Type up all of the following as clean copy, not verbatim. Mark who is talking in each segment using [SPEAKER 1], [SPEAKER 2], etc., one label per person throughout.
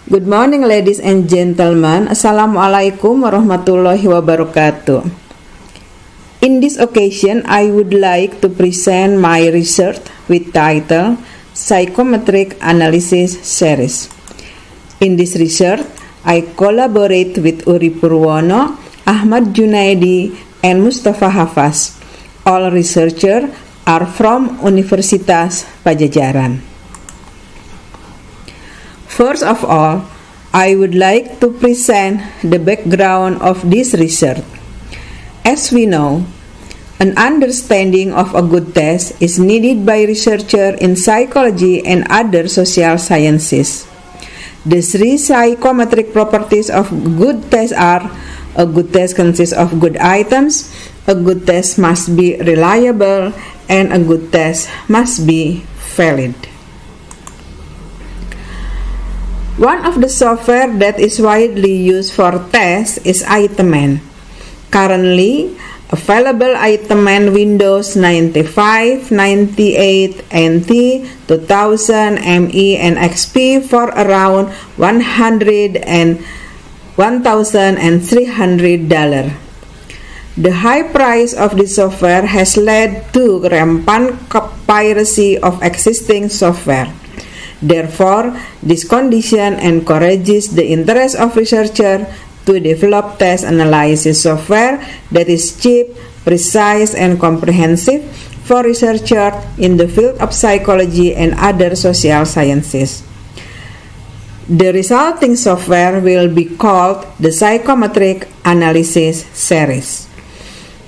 [SPEAKER 1] Good morning, ladies and gentlemen. Assalamualaikum warahmatullahi wabarakatuh. In this occasion, I would like to present my research with title Psychometric Analysis Series. In this research, I collaborate with Uri Purwono, Ahmad Junaidi, and Mustafa Hafaz. All researchers are from Universitas Pajajaran. First of all, I would like to present the background of this research. As we know, an understanding of a good test is needed by researchers in psychology and other social sciences. The three psychometric properties of good tests are: a good test consists of good items, a good test must be reliable, and a good test must be valid. One of the software that is widely used for tests is Itemman. Currently, available Itemman Windows 95, 98, NT, 2000, ME, and XP for around $100 and $1,300. The high price of this software has led to rampant piracy of existing software. Therefore, this condition encourages the interest of researchers to develop test analysis software that is cheap, precise, and comprehensive for researchers in the field of psychology and other social sciences. The resulting software will be called the Psychometric Analysis Series.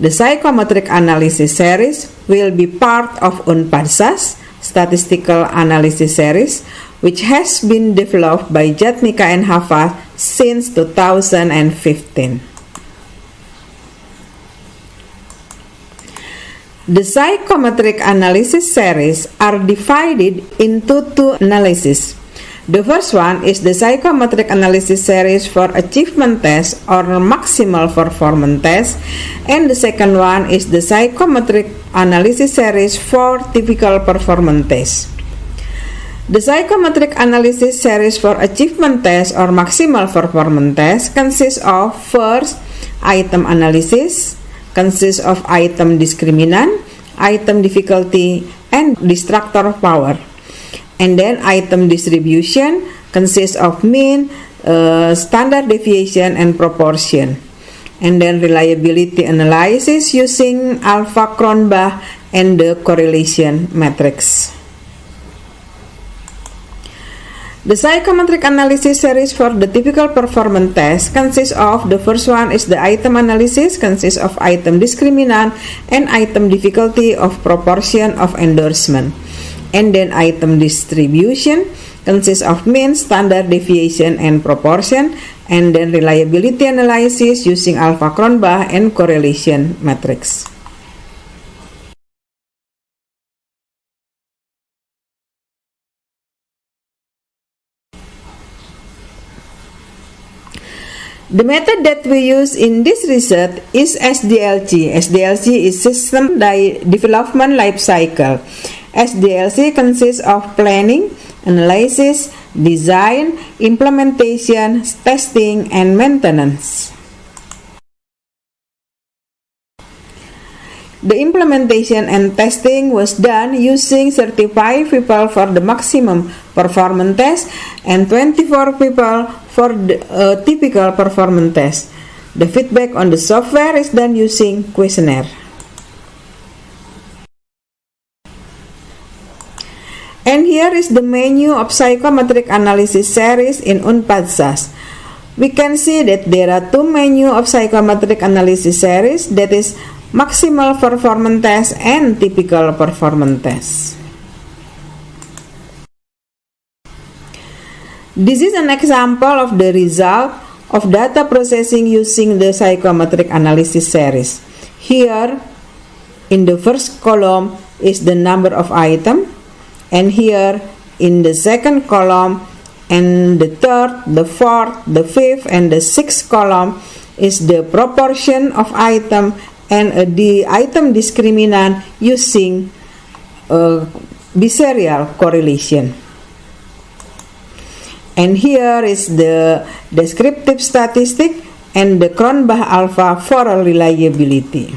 [SPEAKER 1] The Psychometric Analysis Series will be part of UNPADSA's Statistical Analysis Series, which has been developed by Jatnika and Hafaz since 2015. The Psychometric Analysis Series are divided into two analyses. The first one is the Psychometric Analysis Series for Achievement Test or Maximal Performance Test, and the second one is the Psychometric Analysis Series for Typical Performance Test. The Psychometric Analysis Series for Achievement Test or Maximal Performance Test consists of: first, item analysis, consists of item discriminant, item difficulty, and distractor power. And then item distribution consists of mean, standard deviation, and proportion. And then reliability analysis using Alpha-Cronbach and the correlation matrix. The Psychometric Analysis Series for the Typical Performance Test consists of: the first one is the item analysis, consists of item discriminant and item difficulty of proportion of endorsement. And then item distribution consists of mean, standard deviation, and proportion. And then reliability analysis using Alpha-Cronbach and correlation matrix. The method that we use in this research is SDLC. SDLC is System Development Life Cycle. SDLC consists of planning, analysis, design, implementation, testing, and maintenance. The implementation and testing was done using 35 people for the maximum performance test and 24 people for the typical performance test. The feedback on the software is done using questionnaire. And here is the menu of Psychometric Analysis Series in UNPADSAS. We can see that there are two menus of Psychometric Analysis Series, that is Maximal Performance Test and Typical Performance Test. This is an example of the result of data processing using the Psychometric Analysis Series. Here, in the first column is the number of items, and here in the second column, and the third, the fourth, the fifth, and the sixth column is the proportion of item and the item discriminant using biserial correlation. And here is the descriptive statistic and the Cronbach alpha for reliability.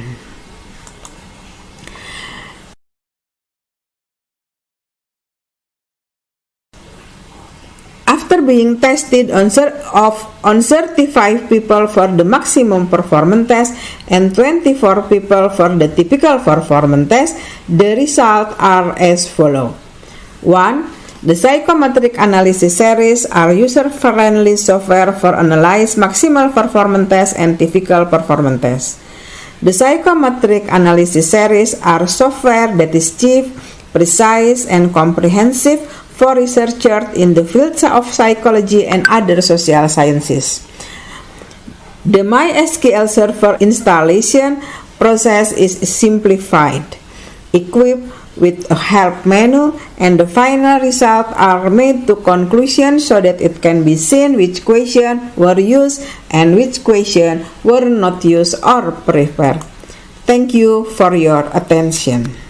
[SPEAKER 1] After being tested on 35 people for the maximum performance test and 24 people for the typical performance test, the results are as follows. 1. The psychometric analysis series are user-friendly software for analyze maximal performance test and typical performance test. The psychometric analysis series are software that is cheap, precise, and comprehensive for researchers in the fields of psychology and other social sciences. The MySQL Server installation process is simplified, equipped with a help menu, and the final results are made to conclusion so that it can be seen which questions were used and which questions were not used or prepared. Thank you for your attention.